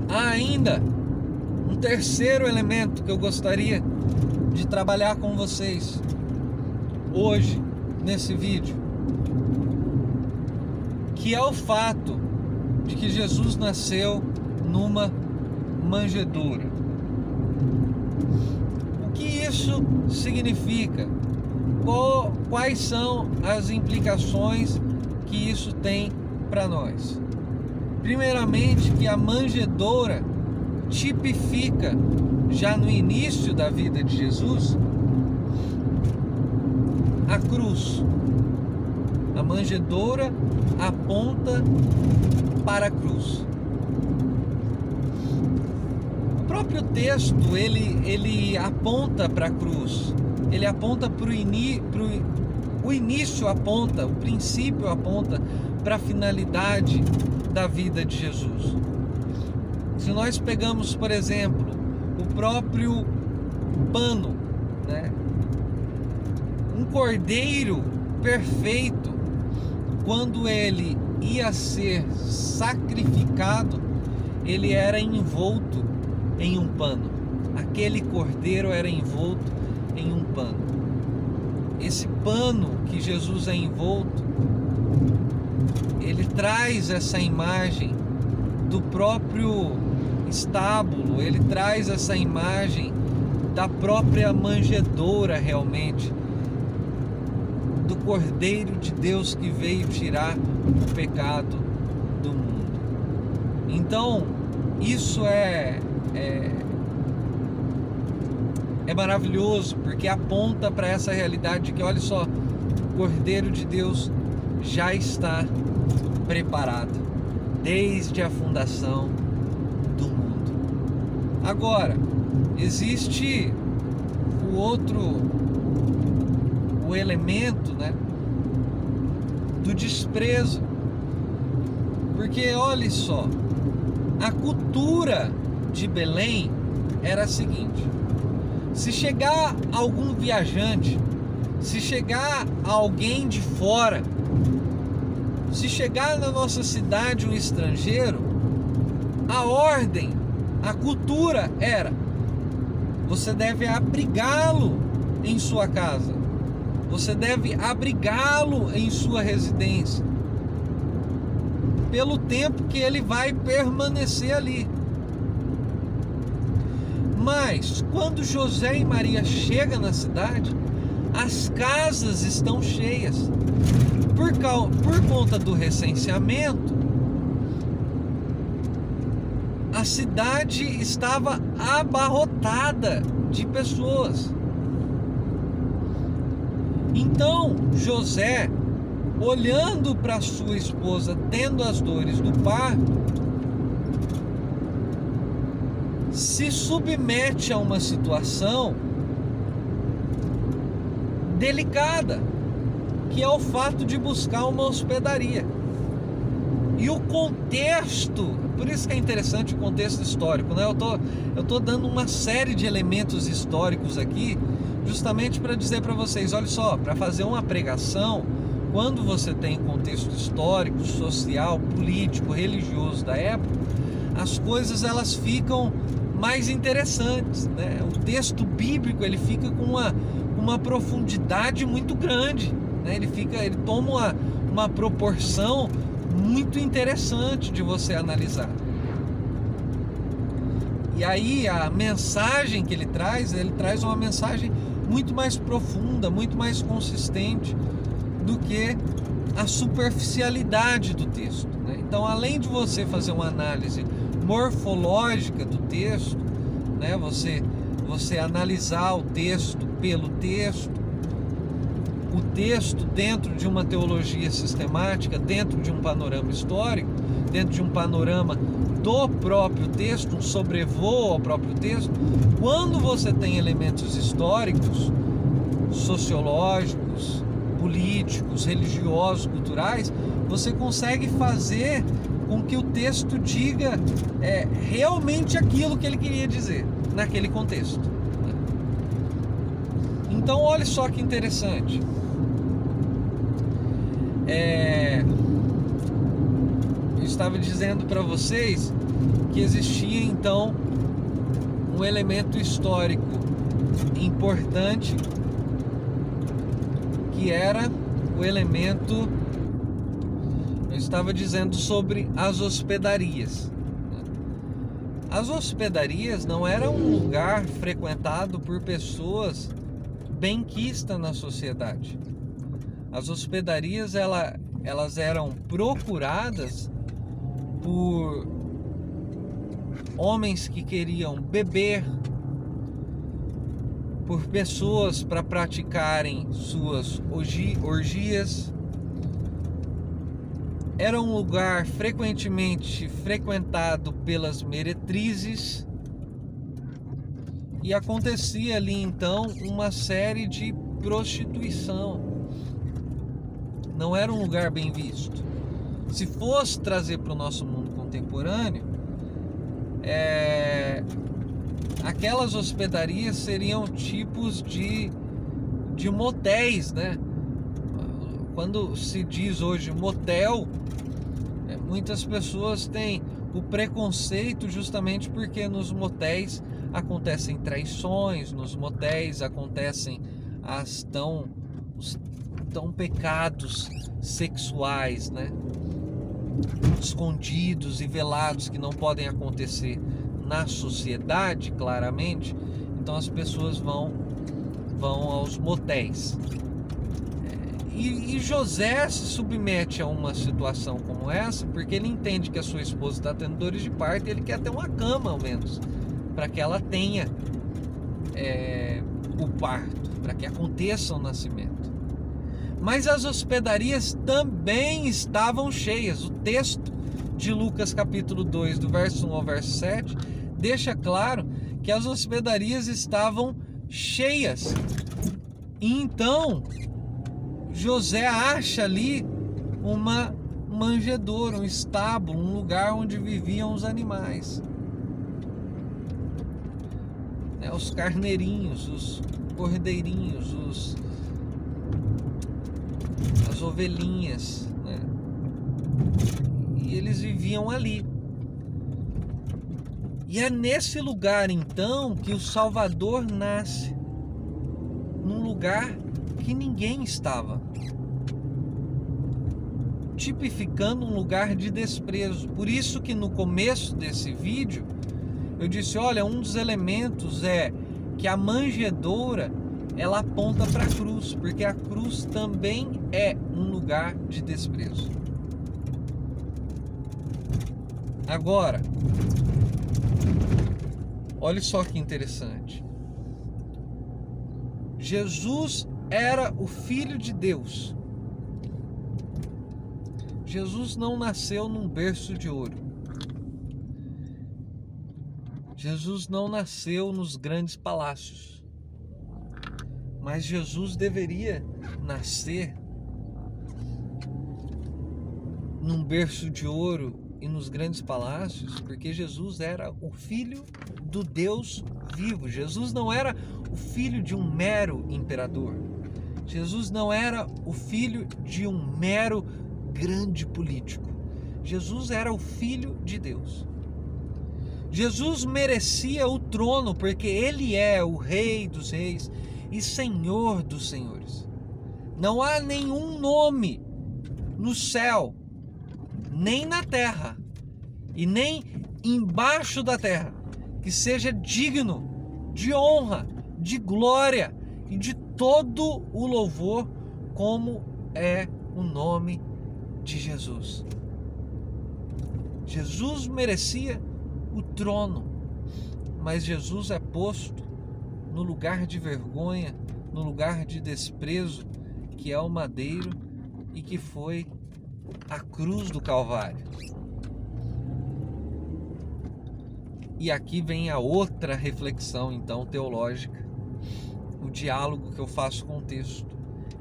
Há ainda um terceiro elemento que eu gostaria de trabalhar com vocês hoje, nesse vídeo, que é o fato de que Jesus nasceu numa manjedoura. O que isso significa? Quais são as implicações que isso tem para nós? Primeiramente, que a manjedoura tipifica, já no início da vida de Jesus, a cruz. A manjedoura aponta para a cruz. O próprio texto, ele aponta para a cruz. Ele aponta para o início, aponta, o princípio aponta para a finalidade da vida de Jesus. Se nós pegamos, por exemplo, o próprio pano, né? Um cordeiro perfeito, quando ele ia ser sacrificado, ele era envolto em um pano. Aquele cordeiro era envolto em um pano. Esse pano que Jesus é envolto, ele traz essa imagem do próprio estábulo, ele traz essa imagem da própria manjedoura, realmente, do Cordeiro de Deus que veio tirar o pecado do mundo. Então, isso é maravilhoso, porque aponta para essa realidade de que, olha só, o Cordeiro de Deus já está preparado desde a fundação do mundo. Agora, existe o elemento, né, do desprezo, porque olha só, a cultura de Belém era a seguinte: se chegar algum viajante, se chegar alguém de fora, se chegar na nossa cidade um estrangeiro, a ordem, a cultura era: você deve abrigá-lo em sua casa, você deve abrigá-lo em sua residência, pelo tempo que ele vai permanecer ali. Mas quando José e Maria chegam na cidade, as casas estão cheias. Por conta do recenseamento, a cidade estava abarrotada de pessoas. Então José, olhando para sua esposa tendo as dores do parto, se submete a uma situação delicada, que é o fato de buscar uma hospedaria. E o contexto, por isso que é interessante o contexto histórico, né? Eu tô dando uma série de elementos históricos aqui, justamente para dizer para vocês, olha só, para fazer uma pregação, quando você tem contexto histórico, social, político, religioso da época, as coisas elas ficam mais interessantes, né? O texto bíblico ele fica com uma profundidade muito grande, né? Ele toma uma proporção muito interessante de você analisar. E aí a mensagem que ele traz uma mensagem muito mais profunda, muito mais consistente do que a superficialidade do texto, né? Então, além de você fazer uma análise morfológica do texto, né, você analisar o texto pelo texto, o texto dentro de uma teologia sistemática, dentro de um panorama histórico, dentro de um panorama do próprio texto, um sobrevoo ao próprio texto. Quando você tem elementos históricos, sociológicos, políticos, religiosos, culturais, você consegue fazer com que o texto diga realmente aquilo que ele queria dizer naquele contexto. Então, olha só que interessante. Eu estava dizendo para vocês que existia então um elemento histórico importante, que era o elemento, eu estava dizendo sobre as hospedarias. As hospedarias não eram um lugar frequentado por pessoas benquistas na sociedade. As hospedarias elas eram procuradas por homens que queriam beber, por pessoas para praticarem suas orgias. Era um lugar frequentemente frequentado pelas meretrizes, e acontecia ali então uma série de prostituição. Não era um lugar bem visto. Se fosse trazer para o nosso mundo contemporâneo, aquelas hospedarias seriam tipos de motéis, né? Quando se diz hoje motel, muitas pessoas têm o preconceito justamente porque nos motéis acontecem traições, nos motéis acontecem os tão pecados sexuais, né? Escondidos e velados, que não podem acontecer na sociedade, claramente. Então as pessoas vão aos motéis. E José se submete a uma situação como essa porque ele entende que a sua esposa está tendo dores de parto e ele quer ter uma cama, ao menos, para que ela tenha o parto, para que aconteça o nascimento. Mas as hospedarias também estavam cheias. O texto de Lucas capítulo 2, do verso 1 ao verso 7, deixa claro que as hospedarias estavam cheias. E então José acha ali uma manjedoura, um estábulo, um lugar onde viviam os animais, os carneirinhos, os cordeirinhos, as ovelhinhas, né? E eles viviam ali. E é nesse lugar então que o Salvador nasce, num lugar que ninguém estava, tipificando um lugar de desprezo. Por isso que no começo desse vídeo eu disse, olha, um dos elementos é que a manjedoura ela aponta para a cruz, porque a cruz também é um lugar de desprezo. Agora, olha só que interessante. Jesus era o Filho de Deus. Jesus não nasceu num berço de ouro. Jesus não nasceu nos grandes palácios. Mas Jesus deveria nascer num berço de ouro e nos grandes palácios, porque Jesus era o Filho do Deus vivo. Jesus não era o filho de um mero imperador. Jesus não era o filho de um mero grande político. Jesus era o Filho de Deus. Jesus merecia o trono porque ele é o Rei dos Reis e Senhor dos Senhores. Não há nenhum nome no céu, nem na terra e nem embaixo da terra que seja digno de honra, de glória e de todo o louvor como é o nome de Jesus. Jesus merecia o trono, mas Jesus é posto no lugar de vergonha, no lugar de desprezo, que é o madeiro e que foi a cruz do Calvário. E aqui vem a outra reflexão, então, teológica, o diálogo que eu faço com o texto,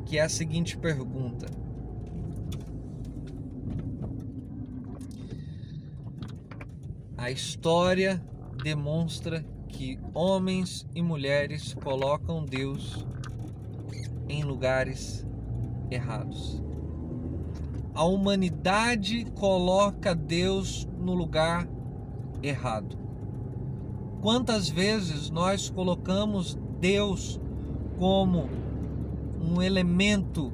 que é a seguinte pergunta: a história demonstra que homens e mulheres colocam Deus em lugares errados. A humanidade coloca Deus no lugar errado. Quantas vezes nós colocamos Deus como um elemento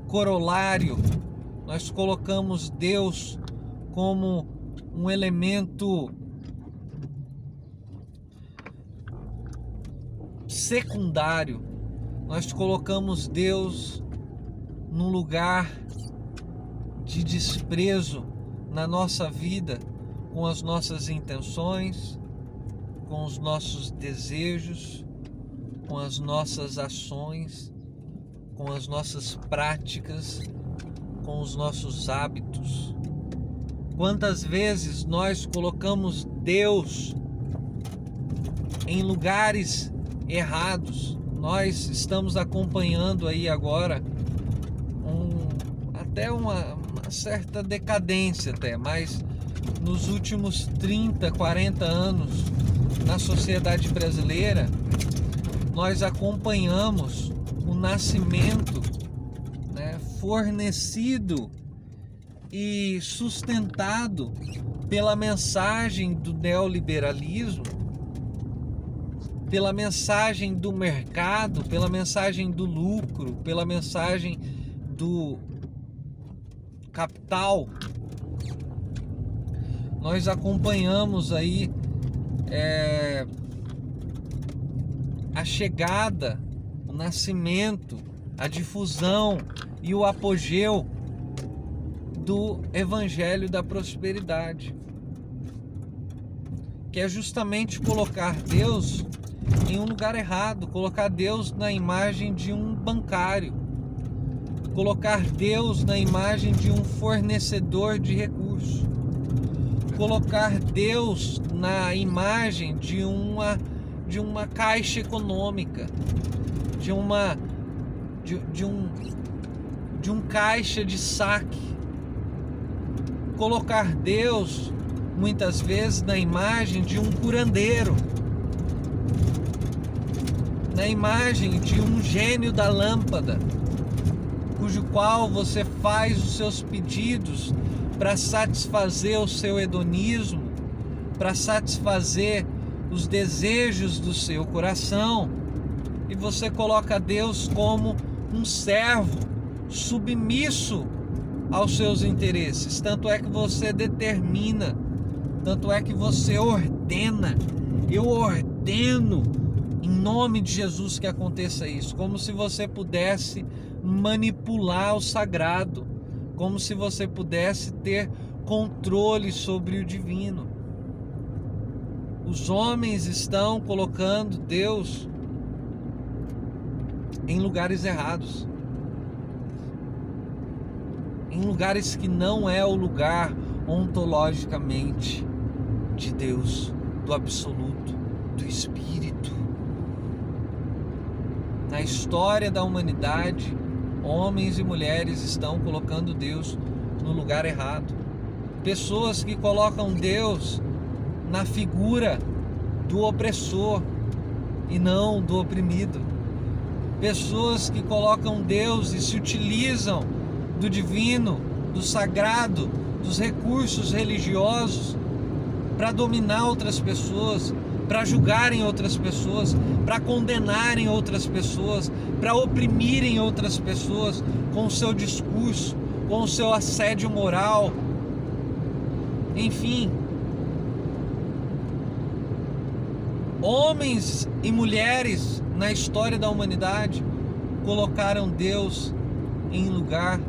corolário, nós colocamos Deus como um elemento secundário, nós colocamos Deus num lugar de desprezo na nossa vida, com as nossas intenções, com os nossos desejos, com as nossas ações, com as nossas práticas, com os nossos hábitos. Quantas vezes nós colocamos Deus em lugares errados? Nós estamos acompanhando aí agora até uma certa decadência até, mas nos últimos 30, 40 anos na sociedade brasileira, nós acompanhamos o nascimento, né, fornecido e sustentado pela mensagem do neoliberalismo, pela mensagem do mercado, pela mensagem do lucro, pela mensagem do capital. Nós acompanhamos aí a chegada, o nascimento, a difusão e o apogeu do Evangelho da Prosperidade, que é justamente colocar Deus em um lugar errado, colocar Deus na imagem de um bancário, colocar Deus na imagem de um fornecedor de recursos, colocar Deus na imagem de uma caixa econômica, de um caixa de saque, colocar Deus muitas vezes na imagem de um curandeiro, na imagem de um gênio da lâmpada, cujo qual você faz os seus pedidos para satisfazer o seu hedonismo, para satisfazer os desejos do seu coração, e você coloca Deus como um servo submisso aos seus interesses. Tanto é que você determina, tanto é que você ordena. Eu ordeno em nome de Jesus que aconteça isso, como se você pudesse manipular o sagrado, como se você pudesse ter controle sobre o divino. Os homens estão colocando Deus em lugares errados, em lugares que não é o lugar ontologicamente de Deus, do absoluto, do Espírito. Na história da humanidade, homens e mulheres estão colocando Deus no lugar errado. Pessoas que colocam Deus na figura do opressor e não do oprimido. Pessoas que colocam Deus e se utilizam do divino, do sagrado, dos recursos religiosos para dominar outras pessoas, para julgarem outras pessoas, para condenarem outras pessoas, para oprimirem outras pessoas com o seu discurso, com o seu assédio moral. Enfim, homens e mulheres na história da humanidade colocaram Deus em lugar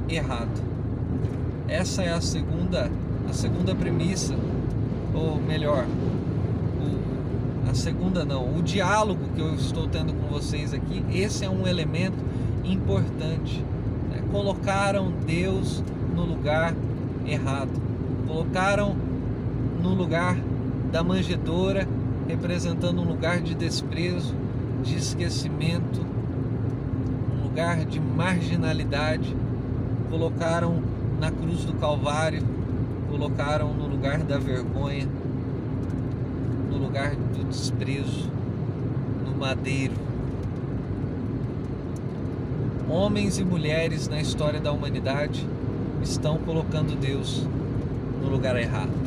errado. Essa é a segunda premissa, ou melhor, o diálogo que eu estou tendo com vocês aqui. Esse é um elemento importante, né? Colocaram Deus no lugar errado, colocaram no lugar da manjedoura, representando um lugar de desprezo, de esquecimento, um lugar de marginalidade. Colocaram na cruz do Calvário, colocaram no lugar da vergonha, no lugar do desprezo, no madeiro. Homens e mulheres na história da humanidade estão colocando Deus no lugar errado.